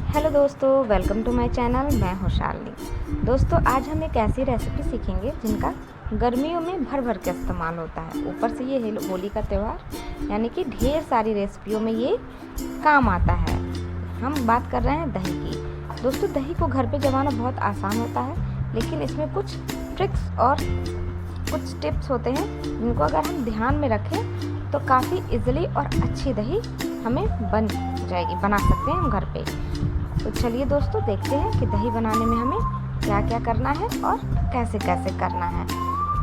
Hello दोस्तों, welcome to my channel. मैं हूं शालिनी। दोस्तों, आज हम एक ऐसी रेसिपी सीखेंगे जिनका गर्मियों में भर भर के इस्तेमाल होता है। ऊपर से ये होली का त्यौहार यानी कि ढेर सारी रेसिपियों में ये काम आता है। हम बात कर रहे हैं दही की। दोस्तों, दही को घर पे जमाना बहुत आसान होता है, लेकिन इसमें कुछ ट्रिक्स और कुछ टिप्स होते हैं जिनको अगर हम ध्यान में रखें तो काफ़ी इजीली और अच्छी दही हमें बना सकते हैं हम घर पे। तो चलिए दोस्तों, देखते हैं कि दही बनाने में हमें क्या क्या करना है और कैसे कैसे करना है।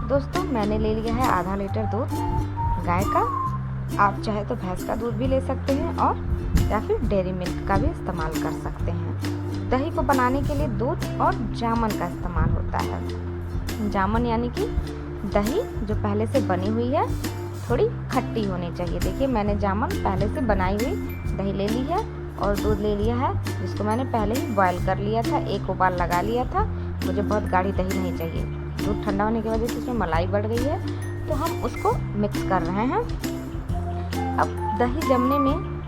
दोस्तों, मैंने ले लिया है आधा लीटर दूध गाय का। आप चाहे तो भैंस का दूध भी ले सकते हैं और या फिर डेयरी मिल्क का भी इस्तेमाल कर सकते हैं। दही को बनाने के लिए दूध और जामन का इस्तेमाल होता है। जामन यानी कि दही जो पहले से बनी हुई है, थोड़ी खट्टी होनी चाहिए। देखिए, मैंने जामन पहले से बनाई हुई दही ले ली है और दूध ले लिया है, जिसको मैंने पहले ही बॉयल कर लिया था, एक उबाल लगा लिया था। मुझे बहुत गाढ़ी दही नहीं चाहिए। दूध ठंडा होने की वजह से इसमें मलाई बढ़ गई है, तो हम उसको मिक्स कर रहे हैं। अब दही जमने में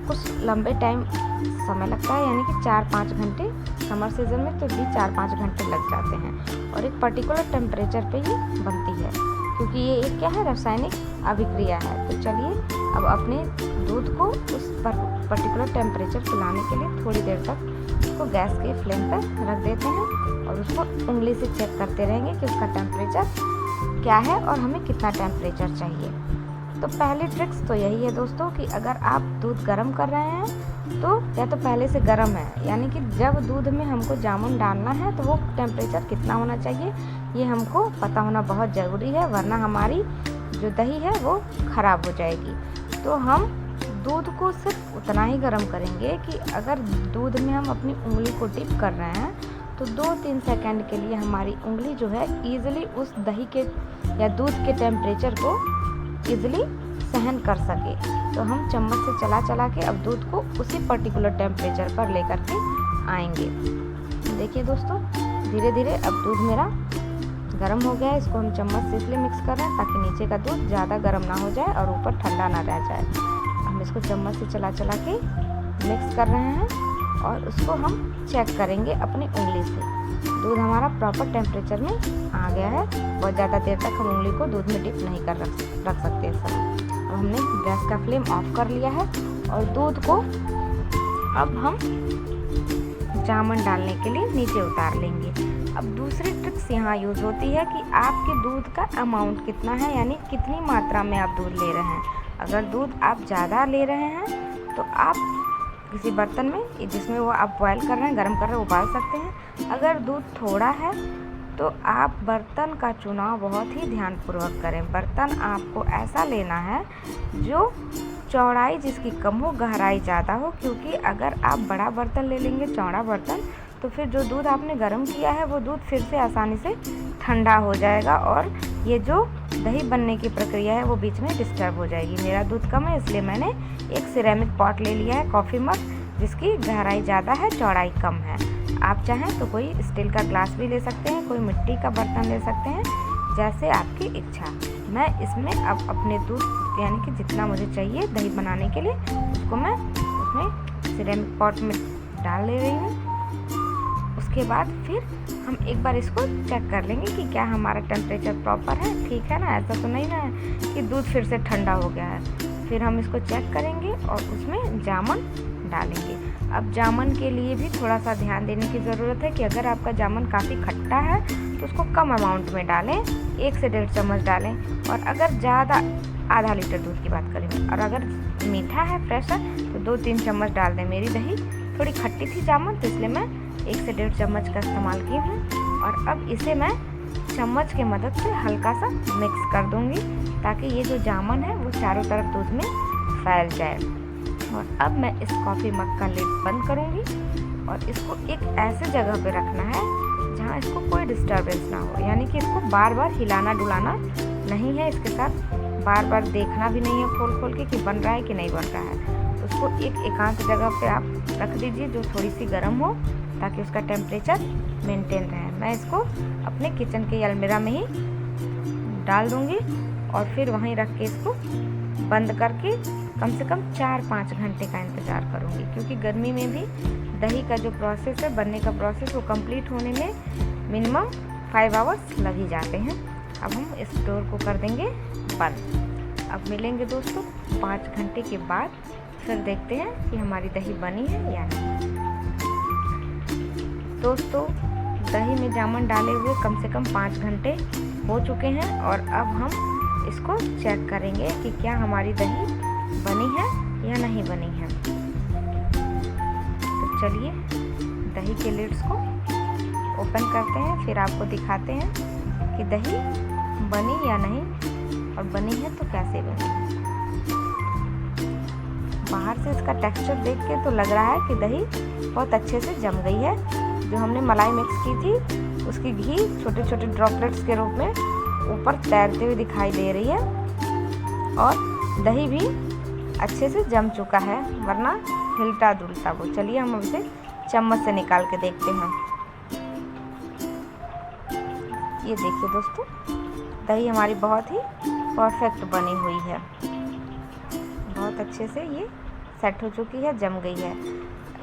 कुछ लंबे टाइम समय लगता है, यानी कि 4-5 घंटे। समर सीजन में तो भी 4-5 घंटे लग जाते हैं और एक पर्टिकुलर टेम्परेचर पे ही बनती है, क्योंकि ये एक क्या है, रासायनिक अभिक्रिया है। तो चलिए अब अपने दूध को उस पर्टिकुलर टेम्परेचर पे लाने के लिए थोड़ी देर तक उसको गैस के फ्लेम पर रख देते हैं और उसको उंगली से चेक करते रहेंगे कि उसका टेम्परेचर क्या है और हमें कितना टेम्परेचर चाहिए। तो पहली ट्रिक्स तो यही है दोस्तों कि अगर आप दूध गर्म कर रहे हैं तो या तो पहले से गर्म है, यानी कि जब दूध में हमको जामुन डालना है तो वो टेम्परेचर कितना होना चाहिए ये हमको पता होना बहुत ज़रूरी है, वरना हमारी जो दही है वो ख़राब हो जाएगी। तो हम दूध को सिर्फ उतना ही गर्म करेंगे कि अगर दूध में हम अपनी उंगली को डिप कर रहे हैं तो 2-3 सेकंड के लिए हमारी उंगली जो है ईज़िली उस दही के या दूध के टेम्परेचर को ईज़िली सहन कर सके। तो हम चम्मच से चला चला के अब दूध को उसी पर्टिकुलर टेम्परेचर पर लेकर के आएंगे। देखिए दोस्तों, धीरे धीरे अब दूध मेरा गर्म हो गया है। इसको हम चम्मच से इसलिए मिक्स कर रहे हैं ताकि नीचे का दूध ज़्यादा गर्म ना हो जाए और ऊपर ठंडा ना रह जाए। हम इसको चम्मच से चला चला के मिक्स कर रहे हैं और उसको हम चेक करेंगे अपनी उंगली से। दूध हमारा प्रॉपर टेम्परेचर में आ गया है। बहुत ज़्यादा देर तक हम उंगली को दूध में डिप नहीं कर रख सकते इस समय। अब हमने गैस का फ्लेम ऑफ कर लिया है और दूध को अब हम जामुन डालने के लिए नीचे उतार लेंगे। अब दूसरी ट्रिक्स यहाँ यूज़ होती है कि आपके दूध का अमाउंट कितना है, यानी कितनी मात्रा में आप दूध ले रहे हैं। अगर दूध आप ज़्यादा ले रहे हैं तो आप किसी बर्तन में जिसमें वो आप बॉयल कर रहे हैं, गर्म कर रहे हैं, उबाल सकते हैं। अगर दूध थोड़ा है तो आप बर्तन का चुनाव बहुत ही ध्यानपूर्वक करें। बर्तन आपको ऐसा लेना है जो चौड़ाई जिसकी कम हो, गहराई ज़्यादा हो, क्योंकि अगर आप बड़ा बर्तन ले लेंगे, चौड़ा बर्तन, तो फिर जो दूध आपने गर्म किया है वो दूध फिर से आसानी से ठंडा हो जाएगा और ये जो दही बनने की प्रक्रिया है वो बीच में डिस्टर्ब हो जाएगी। मेरा दूध कम है, इसलिए मैंने एक सिरेमिक पॉट ले लिया है, कॉफ़ी मग, जिसकी गहराई ज़्यादा है, चौड़ाई कम है। आप चाहें तो कोई स्टील का ग्लास भी ले सकते हैं, कोई मिट्टी का बर्तन ले सकते हैं, जैसे आपकी इच्छा। मैं इसमें अब अपने दूध यानी कि जितना मुझे चाहिए दही बनाने के लिए उसको मैं उसमें सिरेमिक पॉट में डाल ले रही हूँ। उसके बाद फिर हम एक बार इसको चेक कर लेंगे कि क्या हमारा टेम्परेचर प्रॉपर है, ठीक है ना, ऐसा तो नहीं ना है कि दूध फिर से ठंडा हो गया है। फिर हम इसको चेक करेंगे और उसमें जामुन डालेंगे। अब जामुन के लिए भी थोड़ा सा ध्यान देने की ज़रूरत है कि अगर आपका जामुन काफ़ी खट्टा है तो उसको कम अमाउंट में डालें, 1 से 1.5 चम्मच डालें। और अगर ज़्यादा, आधा लीटर दूध की बात करें, और अगर मीठा है, फ्रेश है, तो 2-3 चम्मच डाल दें। मेरी दही थोड़ी खट्टी थी जामुन, तो इसलिए मैं 1 से 1.5 चम्मच का इस्तेमाल की हूँ। और अब इसे मैं चम्मच की मदद से हल्का सा मिक्स कर दूँगी ताकि ये जो जामुन है वो चारों तरफ दूध में फैल जाए। और अब मैं इस कॉफ़ी मग का लिड बंद करूँगी और इसको एक ऐसे जगह पे रखना है जहाँ इसको कोई डिस्टर्बेंस ना हो, यानी कि इसको बार बार हिलाना डुलाना नहीं है, इसके साथ बार बार देखना भी नहीं है खोल खोल के कि बन रहा है कि नहीं बन रहा है। उसको एक एकांत जगह पे आप रख दीजिए जो थोड़ी सी गर्म हो, ताकि उसका टेम्परेचर मेंटेन रहे। मैं इसको अपने किचन के अलमीरा में ही डाल दूँगी और फिर वहीं रख के इसको बंद करके कम से कम 4-5 घंटे का इंतज़ार करूँगी, क्योंकि गर्मी में भी दही का जो प्रोसेस है, बनने का प्रोसेस, वो कंप्लीट होने में मिनिमम 5 आवर्स लग ही जाते हैं। अब हम इस डोर को कर देंगे बंद। अब मिलेंगे दोस्तों 5 घंटे के बाद, फिर देखते हैं कि हमारी दही बनी है या नहीं। दोस्तों दही में जामुन डाले हुए कम से कम 5 घंटे हो चुके हैं और अब हम इसको चेक करेंगे कि क्या हमारी दही बनी है या नहीं बनी है। तो चलिए दही के लिड्स को ओपन करते हैं, फिर आपको दिखाते हैं कि दही बनी या नहीं, और बनी है तो कैसे बनी। बाहर से इसका टेक्सचर देख के तो लग रहा है कि दही बहुत अच्छे से जम गई है। जो हमने मलाई मिक्स की थी उसकी घी छोटे छोटे ड्रॉपलेट्स के रूप में ऊपर तैरते हुए दिखाई दे रही है, और दही भी अच्छे से जम चुका है, वरना हिलता डुलता वो। चलिए हम उसे चम्मच से निकाल के देखते हैं। ये देखिए दोस्तों, दही हमारी बहुत ही परफेक्ट बनी हुई है, बहुत अच्छे से ये सेट हो चुकी है, जम गई है।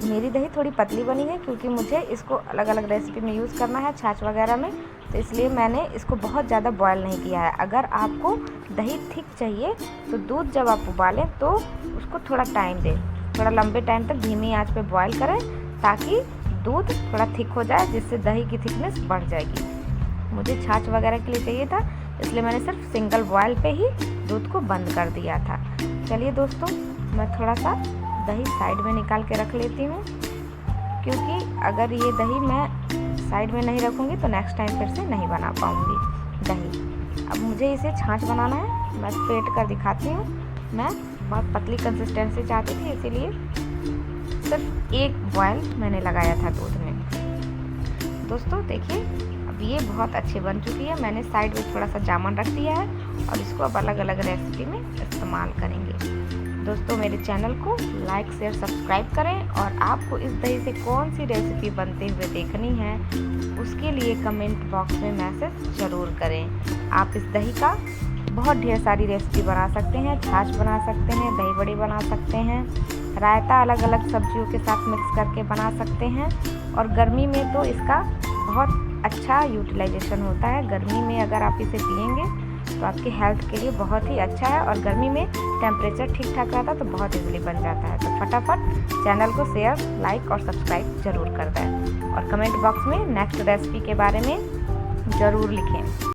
मेरी दही थोड़ी पतली बनी है क्योंकि मुझे इसको अलग अलग रेसिपी में यूज़ करना है, छाछ वगैरह में, तो इसलिए मैंने इसको बहुत ज़्यादा बॉयल नहीं किया है। अगर आपको दही थिक चाहिए तो दूध जब आप उबालें तो उसको थोड़ा टाइम दें, थोड़ा लंबे टाइम तक धीमी आंच पे बॉयल करें, ताकि दूध थोड़ा थिक हो जाए, जिससे दही की थिकनेस बढ़ जाएगी। मुझे छाछ वगैरह के लिए चाहिए था, इसलिए मैंने सिर्फ सिंगल बॉयल पे ही दूध को बंद कर दिया था। चलिए दोस्तों, मैं थोड़ा सा दही साइड में निकाल के रख लेती हूँ, क्योंकि अगर ये दही मैं साइड में नहीं रखूँगी तो नेक्स्ट टाइम फिर से नहीं बना पाऊँगी दही। अब मुझे इसे छाछ बनाना है, मैं फेंट कर दिखाती हूँ। मैं बहुत पतली कंसिस्टेंसी चाहती थी, इसीलिए सिर्फ एक बॉयल मैंने लगाया था दूध में। दोस्तों देखिए, अब ये बहुत अच्छी बन चुकी है। मैंने साइड में थोड़ा सा जामुन रख दिया है और इसको अब अलग अलग रेसिपी में इस्तेमाल करेंगे। दोस्तों मेरे चैनल को लाइक शेयर सब्सक्राइब करें, और आपको इस दही से कौन सी रेसिपी बनते हुए देखनी है उसके लिए कमेंट बॉक्स में मैसेज ज़रूर करें। आप इस दही का बहुत ढेर सारी रेसिपी बना सकते हैं, छाछ बना सकते हैं, दही बड़ी बना सकते हैं, रायता अलग अलग सब्जियों के साथ मिक्स करके बना सकते हैं। और गर्मी में तो इसका बहुत अच्छा यूटिलाइजेशन होता है। गर्मी में अगर आप इसे पिएंगे तो आपकी हेल्थ के लिए बहुत ही अच्छा है, और गर्मी में टेम्परेचर ठीक ठाक रहता है तो बहुत इजीली बन जाता है। तो फटाफट चैनल को शेयर, लाइक और सब्सक्राइब ज़रूर कर दें, और कमेंट बॉक्स में नेक्स्ट रेसिपी के बारे में ज़रूर लिखें।